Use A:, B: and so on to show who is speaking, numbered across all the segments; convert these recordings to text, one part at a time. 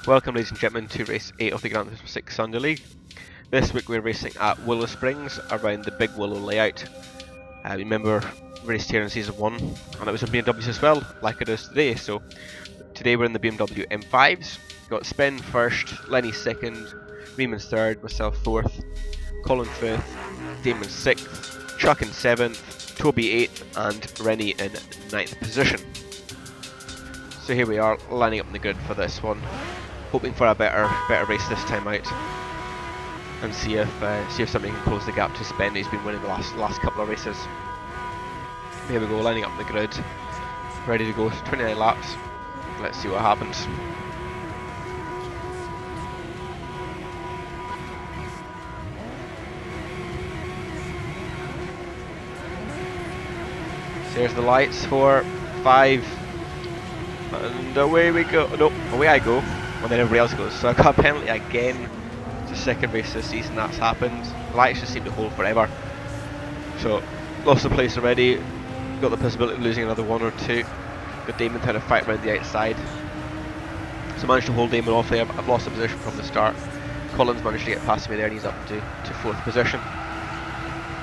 A: Welcome ladies and gentlemen to race 8 of the Gran Turismo 6 Sunday League. This week we're racing at Willow Springs around the Big Willow layout. Remember we raced here in season 1 and it was on BMWs as well, like it is today. So today we're in the BMW M5s. Got Spen first, Lenny second, Riemann third, myself fourth, Colin fifth, Damon sixth, Chuck in seventh, Toby eighth and Rennie in ninth position. So here we are lining up in the grid for this one. Hoping for a better race this time out, and see if somebody can close the gap to Spen. He's been winning the last couple of races. Here we go, lining up in the grid, ready to go. 29 laps. Let's see what happens. So there's the lights. 4, 5, and away we go. No, away I go. And then everybody else goes. So I got a penalty again. It's the second race this season that's happened. The lights just seem to hold forever. So lost the place already. Got the possibility of losing another one or two. Got Damon trying to fight around the outside. So managed to hold Damon off there. I've lost the position from the start. Colin's managed to get past me there and he's up to 4th position.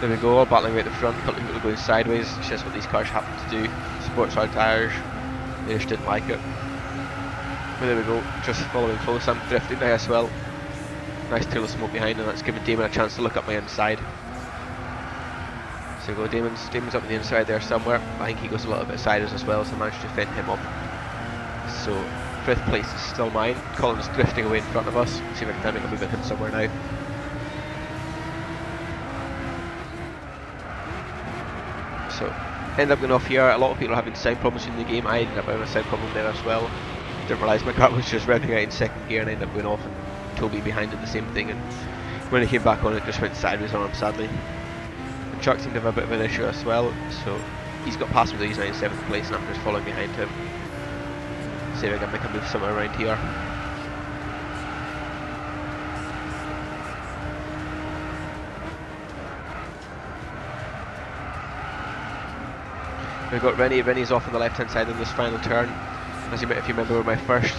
A: There we go, all battling right at the front. A couple of people going sideways. It's just what these cars happen to do. Sports car tyres. They just didn't like it. But there we go, just following close. I'm drifting now as well. Nice trail of smoke behind, and that's giving Damon a chance to look up my inside. So we go, Damon's up on the inside there somewhere. I think he goes a little bit sideways as well, so I managed to fend him up. So 5th place is still mine. Colin's drifting away in front of us. See if I can make a move at him somewhere now. So end up going off here. A lot of people are having sound problems in the game. I ended up having a sound problem there as well. Didn't realise my car was just revving out in 2nd gear and I ended up going off, and Toby behind did the same thing, and when I came back on it just went sideways on him sadly. And Chuck seemed to have a bit of an issue as well, so he's got past me though. He's now in 7th place and I'm just following behind him. See if I can make a move somewhere around here. We've got Rennie's off on the left hand side in this final turn. If you remember my first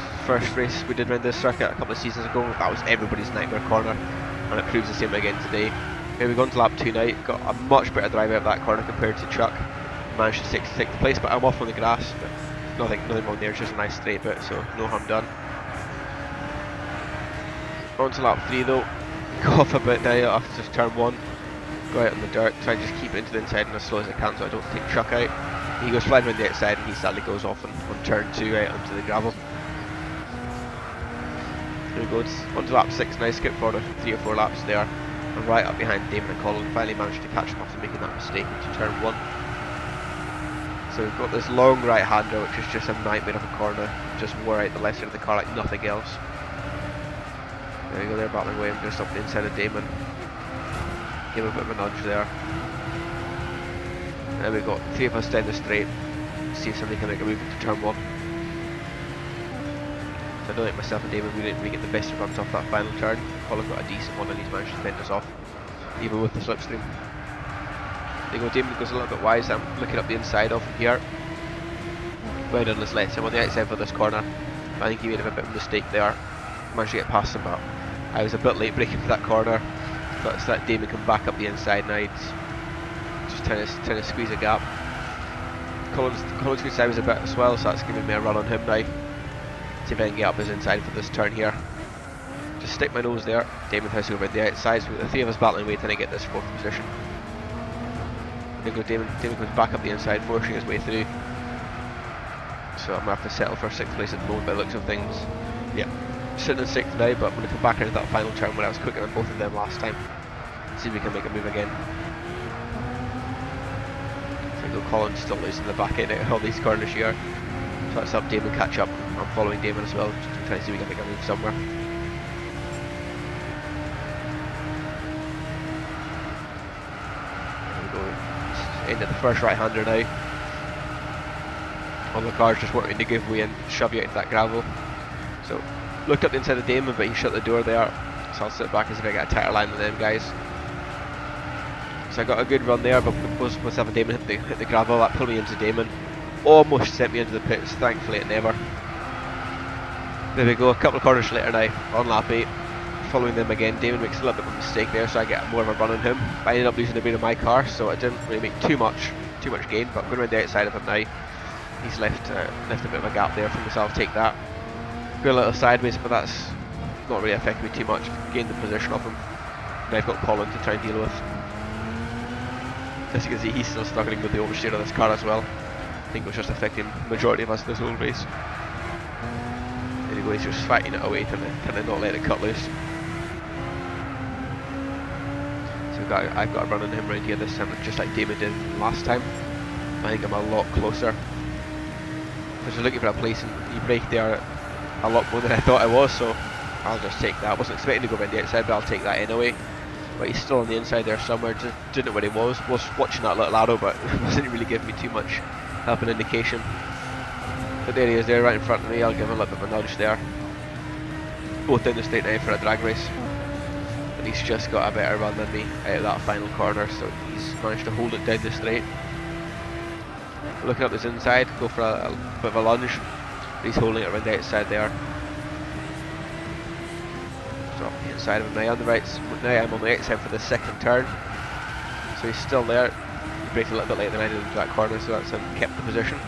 A: race we did around this circuit a couple of seasons ago, that was everybody's nightmare corner, and it proves the same again today. Here we go into lap 2 now. Got a much better drive out of that corner compared to Chuck. Managed to take the place, but I'm off on the grass. But nothing wrong there, it's just a nice straight bit, so no harm done. On to lap 3 though. Go off a bit now after just turn 1. Go out on the dirt, try and just keep it into the inside and as slow as I can so I don't take Chuck out. He goes flying around the outside and he sadly goes off on turn 2 out onto the gravel. There we go, it's on to lap 6 now. Skip forward 3 or 4 laps there. And right up behind Damon and Colin. Finally managed to catch him after making that mistake into turn 1. So we've got this long right hander which is just a nightmare of a corner. Just wore out the left side of the car like nothing else. There we go, they're battling away. I'm just up the inside of Damon. Give him a bit of a nudge there. And we've got 3 of us down the straight. See if somebody can make a move into turn 1. So I don't think myself and Damon, we didn't really get the best of runs off that final turn. Colin got a decent one and he's managed to fend us off, even with the slipstream. There you go, Damon goes a little bit wide, so I'm looking up the inside of him here. Wide on his left, so I'm on the outside for this corner. I think he made a bit of a mistake there. Managed to get past him, but I was a bit late breaking for that corner. But it's that Damon come back up the inside now. Just trying to squeeze a gap. Colin's good sideways a bit as well, so that's giving me a run on him now. See if I can get up his inside for this turn here. Just stick my nose there. Damon has over the outside, so the 3 of us battling away trying to get this 4th position. There we go, Damon goes back up the inside, forcing his way through. So I'm going to have to settle for 6th place at the moment by the looks of things. Yeah, sitting in 6th now, but I'm going to come back into that final turn where I was quicker than both of them last time. See if we can make a move again. So we go, Colin's still losing the back end out of all these corners here. So let's help Damon catch up. I'm following Damon as well, just to try and see if we can make a move somewhere. There we go, into the first right hander now. All the cars just wanting to give way and shove you out into that gravel. So looked up the inside of Damon, but he shut the door there. So I'll sit back and see if I get a tighter line than them guys. So I got a good run there, but both myself and Damon hit the gravel. That pulled me into Damon. almost sent me into the pits, thankfully it never. There we go, a couple of corners later now, on lap 8. Following them again, Damon makes a little bit of a mistake there, so I get more of a run on him. But I ended up losing a bit of my car, so I didn't really make too much gain, but I'm going around the outside of him now. He's left a bit of a gap there for myself, take that. Go a little sideways, but that's not really affected me too much. Gained the position of him. Now I've got Colin to try and deal with. As you can see, he's still struggling with the oversteer of this car as well. I think it was just affecting the majority of us this whole race. There you go, he's just fighting it away, trying to not let it cut loose. So I've got a run on him right here this time, just like Damon did last time. I think I'm a lot closer. Because you're looking for a place and you break there a lot more than I thought I was, so I'll just take that. I wasn't expecting to go around the outside, but I'll take that anyway. But he's still on the inside there somewhere, just didn't know where he was watching that little arrow, but it wasn't really giving me too much help and indication. But there he is there, right in front of me. I'll give him a little bit of a nudge there. Both down the straight now for a drag race. And he's just got a better run than me out of that final corner, so he's managed to hold it down the straight. Looking up this inside, go for a bit of a lunge. He's holding it around the outside there. So the inside of him now on the right. Now I'm on the outside for the second turn. So he's still there. He braked a little bit later than I did into that corner, so that's him kept the position.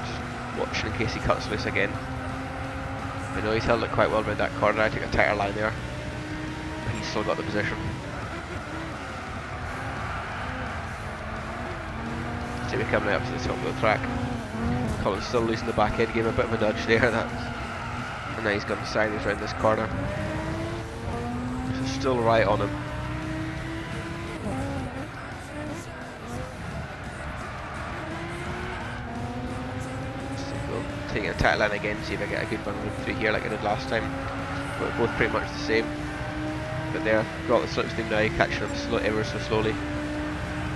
A: Just watching in case he cuts loose again. I know he's held it quite well around that corner. I took a tighter line there, but he's still got the position. So we're coming up to the top of the track. Colin's still losing the back end, gave him a bit of a nudge there. And now he's gone sideways around this corner. So still right on him. So taking a tight line again, see if I get a good run through here like I did last time. But both pretty much the same. But there, got the slipstream now, catching him ever so slowly.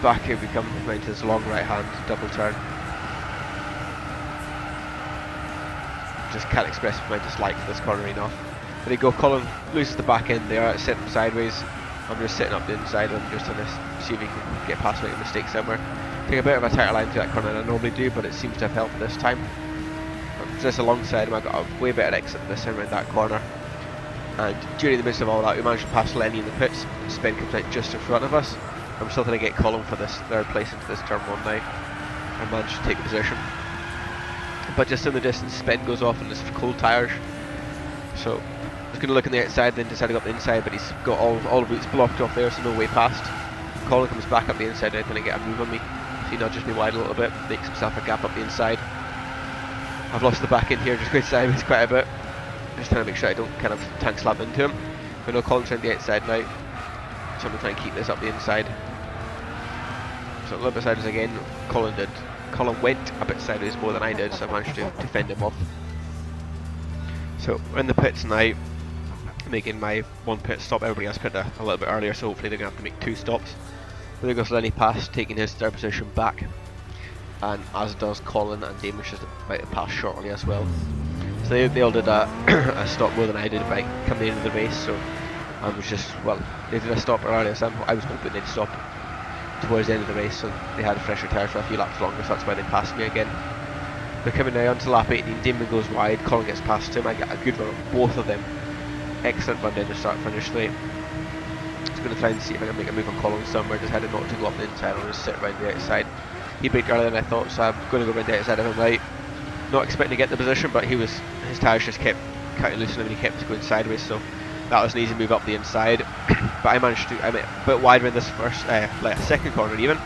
A: Back here we come round to this long right hand double turn. Just can't express my dislike for this corner enough. There you go, Colin loses the back end there, sent him sideways. I'm just sitting up the inside and just trying to see if he can get past, make a mistake somewhere. Take a bit of a tighter line to that corner than I normally do, but it seems to have helped this time. Just alongside him, I got a way better exit this time around that corner. And during the midst of all that, we managed to pass Lenny in the pits. Spin comes out just in front of us. I'm still trying to get Colin for this third place into this turn 1 now. I managed to take the position. But just in the distance, Spin goes off on his cold tyres. So I was going to look on the outside, then decided to go up the inside, but he's got all routes blocked off there, so no way past. Colin comes back up the inside now, trying to get a move on me. So he nudges me wide a little bit, makes himself a gap up the inside. I've lost the back end here, just going sideways quite a bit. Just trying to make sure I don't kind of tank slap into him. But no, Colin's on the outside now. So I'm going to try and keep this up the inside. So a little bit sideways again. Colin went a bit sideways more than I did, so I managed to defend him off. So we're in the pits now, making my one pit stop. Everybody else pitted a little bit earlier, so hopefully they're going to have to make 2 stops. There goes Lenny past, taking his third position back. And as does Colin, and Damon's just about to pass shortly as well. So they all did a stop more than I did by coming into the race, so I was just, well, they did a stop earlier, so I was going to put in a stop towards the end of the race, so they had fresher tyres for a few laps longer, so that's why they passed me again. They're coming now onto lap 18, Damon goes wide, Colin gets past him, I get a good run on both of them. Excellent run down the start finish straight. Just going to try and see if I can make a move on Colin somewhere, decided not to go up the inside, I'll just sit around the outside. He braked earlier than I thought, so I'm going to go around the outside of him right. Not expecting to get the position, but his tyres just kept cutting loose and he kept going sideways, so that was an easy move up the inside. But I managed to, I went a bit wider in this second corner even.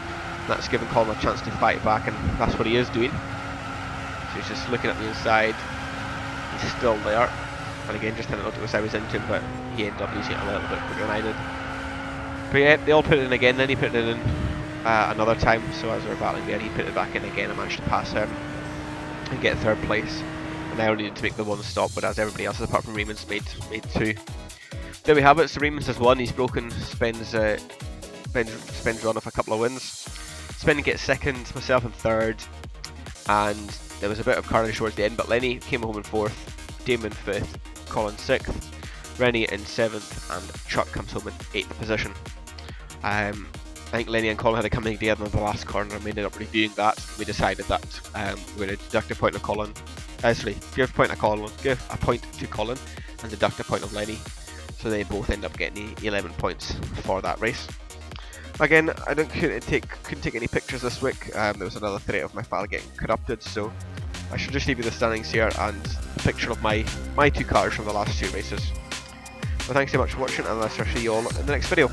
A: That's given Colin a chance to fight back, and that's what he is doing. So he's just looking at the inside. He's still there, and again just trying not to go sideways into him, but he ended up losing it a little bit quicker than I did. But yeah, they all put it in again. Then he put it in another time. So as we were battling there, he put it back in again. I managed to pass him and get third place. And I only needed to make the one stop, whereas everybody else, apart from Raymond's, made 2. There we have it. So Raymond's has won. He's broken Spen's run off a couple of wins. Spen gets second, myself in third, and there was a bit of carnage towards the end, but Lenny came home in 4th, Damon 5th, Colin 6th, Rennie in 7th, and Chuck comes home in 8th position. I think Lenny and Colin had a coming together in the last corner, and we ended up reviewing that. We decided that we're going to deduct a point of Colin Sorry, give a point to Colin, and deduct a point of Lenny. So they both end up getting 11 points for that race. Again, I couldn't take any pictures this week. There was another threat of my file getting corrupted, so I should just leave you the standings here and a picture of my 2 cars from the last 2 races. Well, thanks so much for watching, and I'll see you all in the next video.